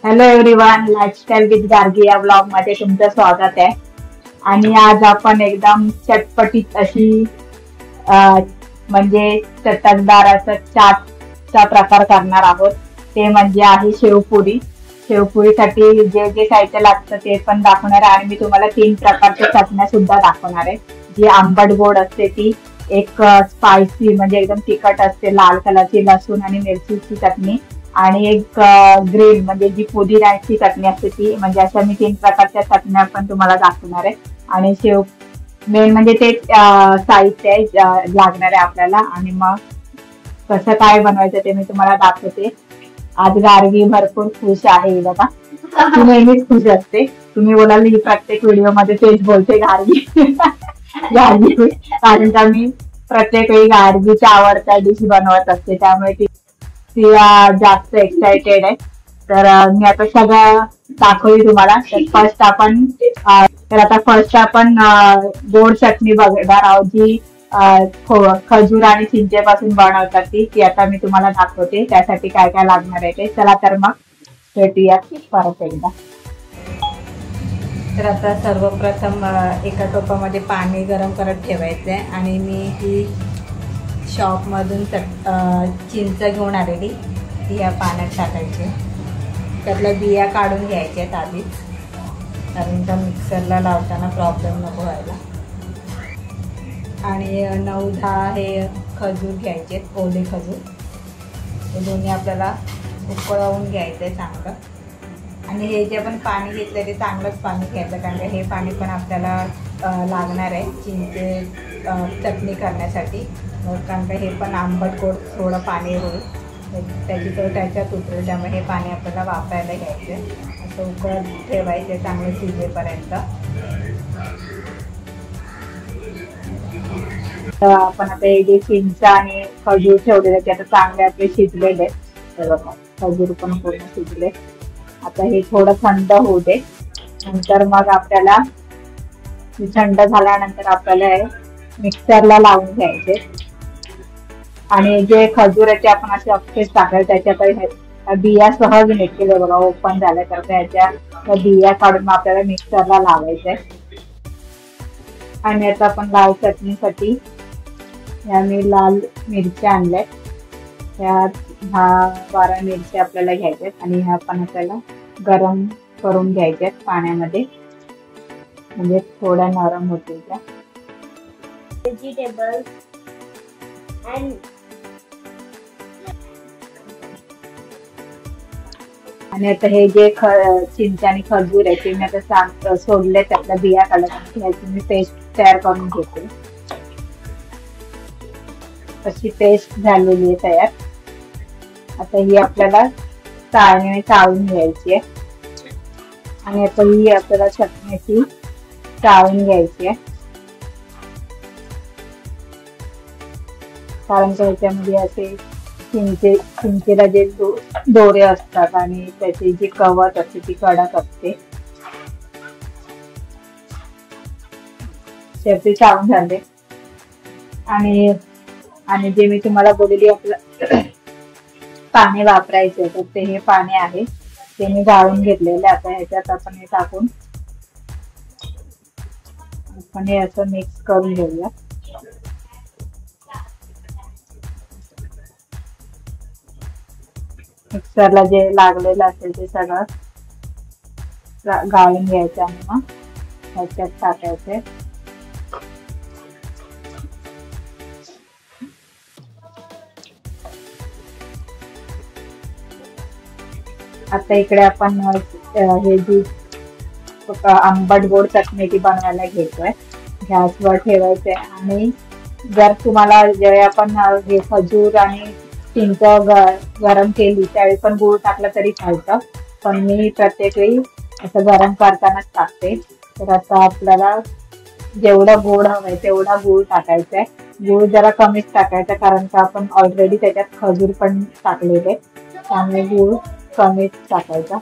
Hello everyone, lifestyle with Gargi या blog मध्ये तुमचं स्वागत आहे. आणि आज आपण एकदम चटपटीत अशी अ, म्हणजे चटकदार असं चाटचा प्रकार करणार आहोत. ते म्हणजे आहे शेवपुरी. शेवपुरीसाठी जे जे साहित्य लागतं ते पण दाखवणार आहे आणि मी तुम्हाला 3 प्रकारच्या चटण्या सुद्धा दाखवणार आहे. जी आंबट गोड असते ती, एक स्पायसी म्हणजे एकदम तिखट असते लाल कलरची लसूण आणि मिरचीची चटणी, आणि एक ग्रीन म्हणजे जी पुदिन्याची चटणी असते ती. म्हणजे अशा मी 3 प्रकारच्या चटण्या पण तुम्हाला दाखवणार आहे. आणि मेन म्हणजे ते साहित्य आहे लागणार आहे आपल्याला. आणि मग कसं काय बनवायचं ते मी तुम्हाला दाखवते. आज गार्गी भरपूर खुश आहे ही बघा. ती नेहमीच खुश असते. तुम्ही बोलाल ही प्रत्येक व्हिडिओ मध्ये तेच बोलते गार्गी. गार्गी खुश, कारण का मी प्रत्येक वेळी गार्गीच्या आवडत्या डिश बनवत असते, त्यामुळे ती ती जास्त एक्साइटेड आहे. तर मी आता सगळं दाखवली तुम्हाला. तर आता फर्स्ट आपण गोड चटणी बघणार आहोत, जी खजूर आणि चिंचेपासून बनवतात ती आता मी तुम्हाला दाखवते. त्यासाठी काय काय लागणार आहे ते. चला तर मग भेटूयात परत एकदा. तर आता सर्वप्रथम एका टोपामध्ये पाणी गरम करत ठेवायचं आहे. आणि मी ही शॉपमधून चिंच घेऊन आलेली ती या पाण्यात टाकायची. त्यातल्या बिया काढून घ्यायच्या आहेत आधीच, कारण का मिक्सरला लावताना प्रॉब्लेम नको व्हायला. आणि 9-10 हे खजूर घ्यायचे आहेत, ओले खजूर. हे दोन्ही आपल्याला उकळवून घ्यायचं आहे चांगलं. आणि हे जे आपण पाणी घेतलं ते चांगलंच पाणी घ्यायचं, कारण का हे पाणी पण आपल्याला लागणार आहे चिंचे चटणी करण्यासाठी. कारण का हे पण आंबट गोड थोडं पाणी होईल, त्याच्यात उतरेल. त्यामुळे हे पाणी आपल्याला वापरायला घ्यायचं. असं उकळत ठेवायचे चांगलं शिजेपर्यंत. आपण आता हे जे चिंच आणि खजूर ठेवलेले ते आता चांगले आपले शिजलेले बघा. खजूर पण पूर्ण शिजले. आता हे थोडं थंड होऊ दे. नंतर मग आपल्याला थंड झाल्यानंतर आपल्याला हे मिक्सरला लावून घ्यायचे. आणि जे खजूर आहे ते आपण असे अख्खेच टाकायचे. त्याच्यात बिया सहज निघतील बघा, ओपन झाल्यासारखं. ह्याच्या बिया काढून आपल्याला मिक्सरला लावायचे. आणि आता आपण लाल चटणीसाठी या मी लाल मिरच्या आणल्यात. ह्या 10-12 मिरच्या आपल्याला घ्यायच्यात आणि ह्या पण आपल्याला गरम करून घ्यायच्यात पाण्यामध्ये, म्हणजे थोड्या नरम होतील त्या. व्हेजिटेबल्स आणि आता हे जे चिंच आणि खजूर आहे ते मी आता सोडले, त्यातल्या बिया काढत ह्याची मी पेस्ट तयार करून घेते. अशी पेस्ट झालेली आहे तयार. आता ही आपल्याला चाळणीने चाळून घ्यायची आहे. आणि आता ही आपल्याला चटणीची चाळून घ्यायची आहे, कारण का ह्याच्यामध्ये असे चिंचेला जे दोरे असतात आणि त्याची जी कवच असते ती कडक असते. शेवटी चाळून झाले. आणि जे मी तुम्हाला बोललेली आपलं पाणी वापरायचे, तर ते हे पाणी आहे ते मी गाळून घेतलेले. आता ह्याच्यात आपण हे टाकून आपण हे असं मिक्स करून घेऊया. मिक्सरला जे लागलेलं असेल ते सगळं गाळून घ्यायचं आणि मग ह्याच्यात टाकायचे. आता इकडे आपण हे जी आंबट गोड चटणी ती बनवायला घेतोय. गॅसवर ठेवायचंय. आणि जर तुम्हाला जेव्हा आपण हे खजूर आणि चिंच गरम केली त्यावेळी पण गूळ टाकला तरी चालतं, पण मी प्रत्येक वेळी असं गरम करतानाच टाकते. तर आता आपल्याला जेवढं गोड हवंय तेवढा गूळ टाकायचा आहे. गूळ जरा कमीच टाकायचा, कारण का आपण ऑलरेडी त्याच्यात खजूर पण टाकलेले, त्यामुळे गूळ कमीच टाकायचा.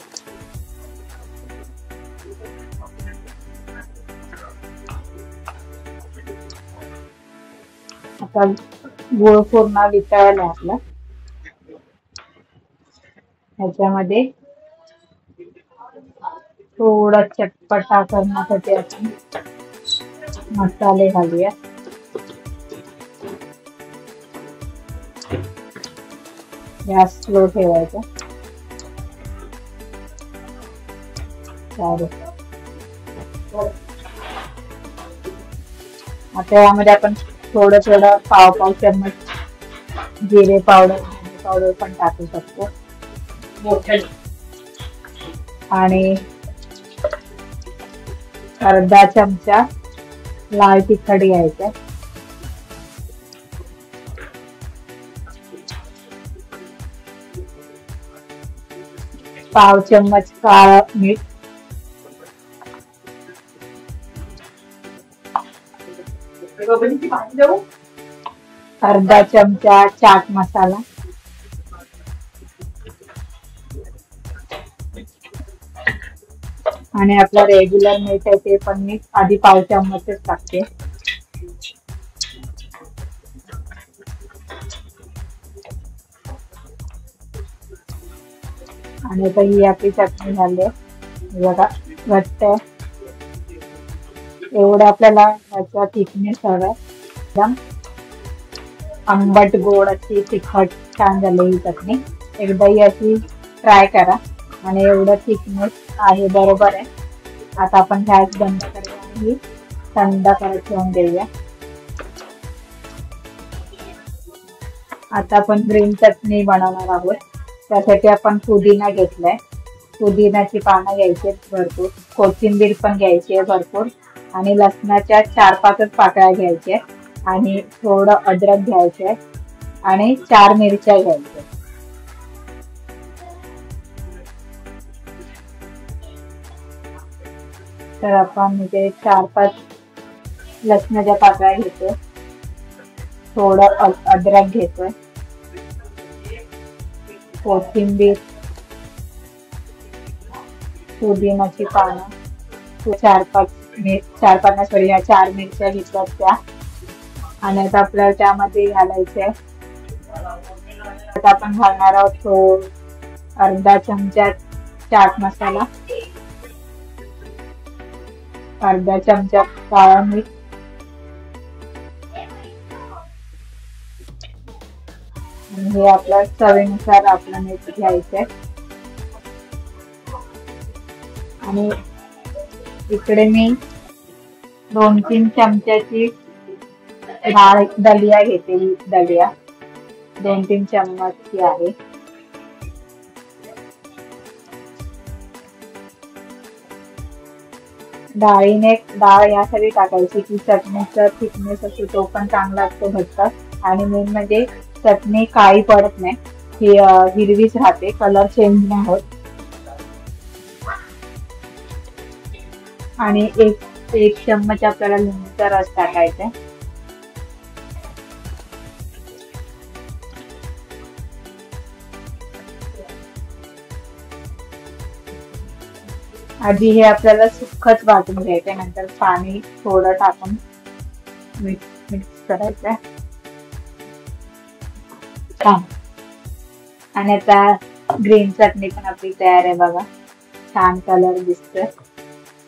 आता गूळ पूर्ण वितळला आपला. ह्याच्यामध्ये थोडा चटपटा करण्यासाठी आपण मसाले घालूया. गॅस स्लो ठेवायचा. आता यामध्ये आपण थोडं थोडं पाव चम्मच जिरे पावडर पण टाकू शकतो. आणि अर्धा चमचा लाल तिखट घ्यायचा. पाव चम्मच काळं मीठ. अर्धा चमचा चाट मसाला. आणि आपला रेग्युलर मीठ आहे ते पण मी आधी पाव चम्मचच टाकते. आणि आता ही आपली चटणी झाली आहे बघा, घट्ट आहे. एवढं आपल्याला ह्याचा थिकनेस हवा. एकदम आंबट गोड अशी तिखट छान झाली ही चटणी. एकदा ही अशी ट्राय करा. आणि एवढं थिकनेस आहे, बरोबर आहे. आता आपण गॅस बंद करूया आणि ही थंड करत ठेवून देऊया. आता आपण ग्रीन चटणी बनवणार आहोत. त्यासाठी आपण पुदिना घेतलाय. पुदिनाची पानं घ्यायची भरपूर, कोथिंबीर पण घ्यायची आहे भरपूर, आणि लसणाच्या 4-5 पाकळ्या घ्यायच्या, आणि थोडं अद्रक घ्यायचंय, आणि 4 मिरच्या घ्यायच्या. तर आपण इथे 4-5 लसणाच्या पाकळ्या घेतोय, थोडं अद्रक घेतोय, कोथिंबीर, पुदिनाची पानं, 4-5 4 मिरच्या घेतल्यात त्या. आणि आता आपल्याला त्यामध्ये घालायचे, आता आपण घालणार आहोत अर्धा चमचा चाट मसाला, अर्धा चमचा काळा मीठ, आणि हे आपल्या चवीनुसार आपलं मीठ घ्यायचंय. आणि इकडे मी 2-3 चमच्याची दलिया घेतली. दलिया 2-3 चम्मचची आहे. डाळ यासाठी टाकायची की चटणीचा थिकनेस असतो तो पण चांगला असतो, घट्ट. आणि मेन म्हणजे चटणी काळी पडत नाही, ही हिरवीच राहते, कलर चेंज नाही होत. आणि एक चम्मच आपल्याला लिंबूचा रस टाकायचा आहे. आधी हे आपल्याला सुक्कच वाटून घ्यायचंय, नंतर पाणी थोडं टाकून मिक्स करायचंय. आणि आता ग्रीन चटणी पण आपली तयार आहे बघा, छान कलर दिसतोय.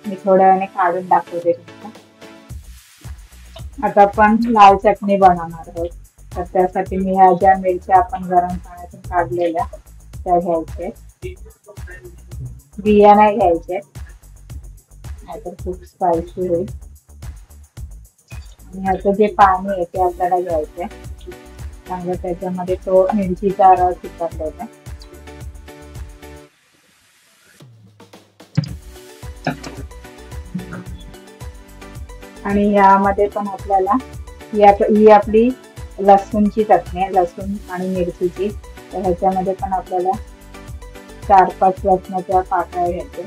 मी थोड्या वेळाने काढून दाखवते तुम्हाला. आता आपण लाल चटणी बनवणार आहोत. तर त्यासाठी मी ह्या ज्या मिरच्या आपण गरम पाण्यातून काढलेल्या त्या घ्यायचे, बिया नाही घ्यायचे, नाहीतर खूप स्पायसी होईल. आणि ह्याचं जे पाणी आहे ते आपल्याला घ्यायचंय चांगलं, त्याच्यामध्ये तो मिरचीचा रस उतरलेला. आणि ह्यामध्ये पण आपल्याला ही आपली लसूणची चटणी आहे, लसूण आणि मिरचीची. तर ह्याच्यामध्ये पण आपल्याला 4-5 लसणाच्या पाकळ्या घ्यायच्या,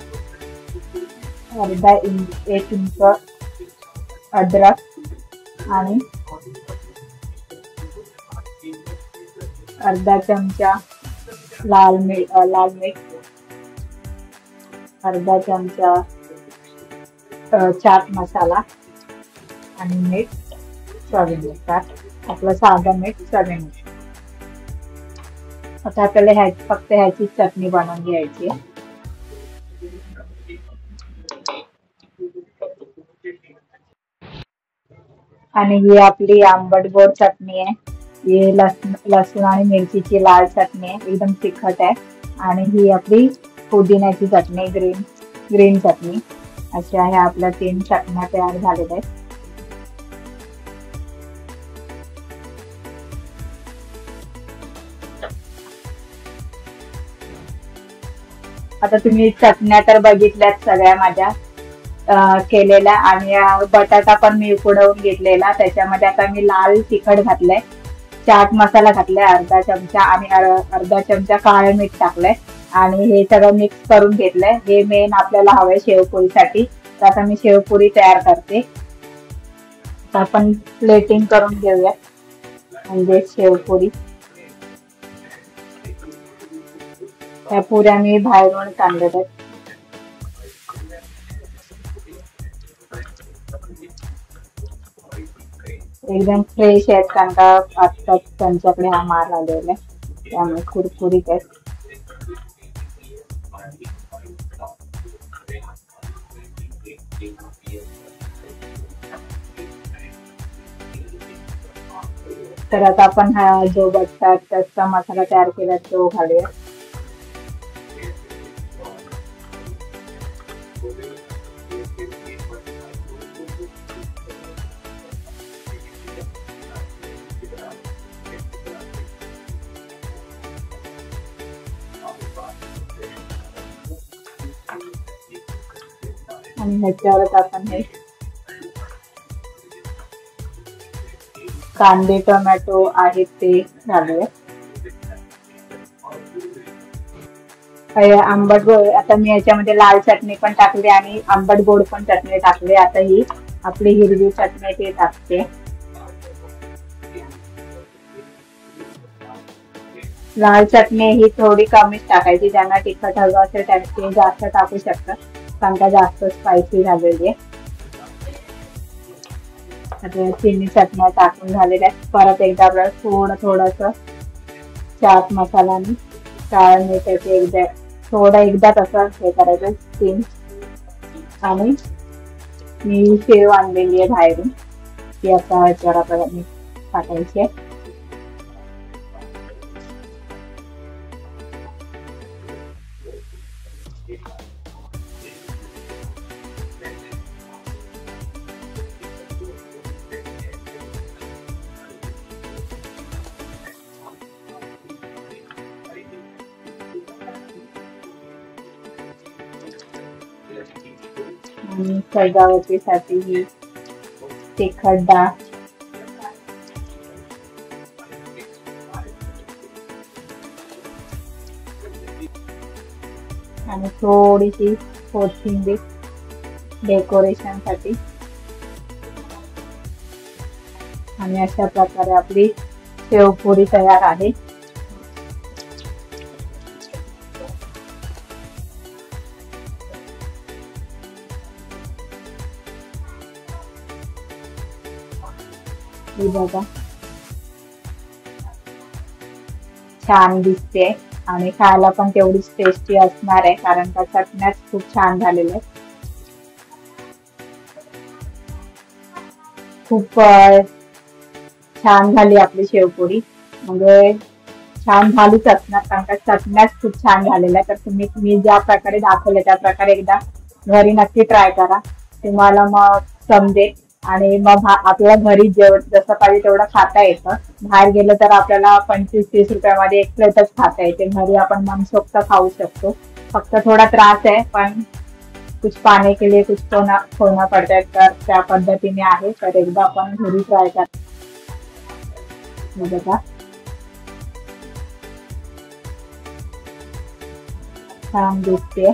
एक इंच अद्रक, आणि अर्धा चमचा लाल मीठ, अर्धा चमचा चाट मसाला, आणि मीठ चवीनुसार, आपलं साधं मीठ चवीनुसार. आता आपल्याला फक्त ह्याची चटणी बनवून घ्यायची आहे. आणि ही आपली आंबट गोड चटणी आहे. ही लसूण आणि मिरचीची लाल चटणी आहे, एकदम तिखट आहे. आणि ही आपली पुदिन्याची चटणी, ग्रीन चटणी. अशा ह्या आपल्या 3 चटण्या तयार झालेल्या आहेत. आता तुम्ही चटण्या तर बघितल्यात सगळ्या माझ्या केलेल्या. आणि बटाटा पण मी उकडवून घेतलेला. त्याच्यामध्ये आता मी लाल तिखट घातलंय, चाट मसाला घातलाय अर्धा चमचा आणि अर्धा चमचा काळं मीठ टाकलंय. आणि हे सगळं मिक्स करून घेतलंय. हे मेन आपल्याला हवंय शेवपोळीसाठी. तर आता मी शेवपुरी तयार करते. तर आपण प्लेटिंग करून घेऊया, म्हणजे शेवपुरी. ह्या पुऱ्या मी बाहेरून आणलेल्या आहेत. एकदम फ्रेश आहेत, कारण का आत्ताच त्यांच्याकडे हा माल आलेला आहे, त्यामुळे कुरकुरीत आहेत. तर आता आपण हा जो बटाट्याचा मसाला तयार केला तो घालूया. आणि ह्याच्यावर आपण हे कांदे टोमॅटो आहेत ते घालूया. आंबट गोड, आता मी याच्यामध्ये लाल चटणी पण टाकली आणि आंबट गोड पण चटणी टाकली. आता ही आपली हिरवी चटणी ते टाकते. लाल चटणी ही थोडी कमीच टाकायची, ज्यांना तिखट हवं असेल ते जास्त टाकू शकतात, कारण का जास्त स्पायसी झालेली आहे. आता चिनी चटण्या टाकून झालेल्या आहेत. परत एकदा आपल्याला थोडंसं चाट मसाला आणि काळं मीठ एकदा तसं हे करायचं तीन. आणि मी शेव आणलेली आहे बाहेरून, ती आता ह्याच्यावर आपल्याला टाकायची आहे. आणि सजावटीसाठी ही तिखट डाळ आणि थोडीशी कोथिंबीर डेकोरेशन साठी. आणि अशा प्रकारे आपली शेवपुरी तयार आहे. ही बघा, छान दिसते आणि खायला पण तेवढीच टेस्टी असणार आहे, कारण का चटण्याच खूप छान झालेल्या आहेत. खूप छान झाली आपली शेवपुरी, म्हणजे छान झालीच असणार, कारण का चटण्याच खूप छान झालेल्या. तर मी ज्या प्रकारे दाखवले त्या प्रकारे एकदा घरी नक्की ट्राय करा, तुम्हाला मग समजेल. आणि मग आपल्याला घरी जसं पाहिजे तेवढं खाता येतं. बाहेर गेलं तर आपल्याला 25-30 रुपयामध्ये एक प्लेटच खाता येते. घरी आपण मनसोक्त खाऊ शकतो. फक्त थोडा त्रास आहे, पण कुछ पाने के लिए कुछ खोना पडता है, तर त्या पद्धतीने आहे. तर एकदा आपण घरी ट्राय करा. बघा, छान दिसते.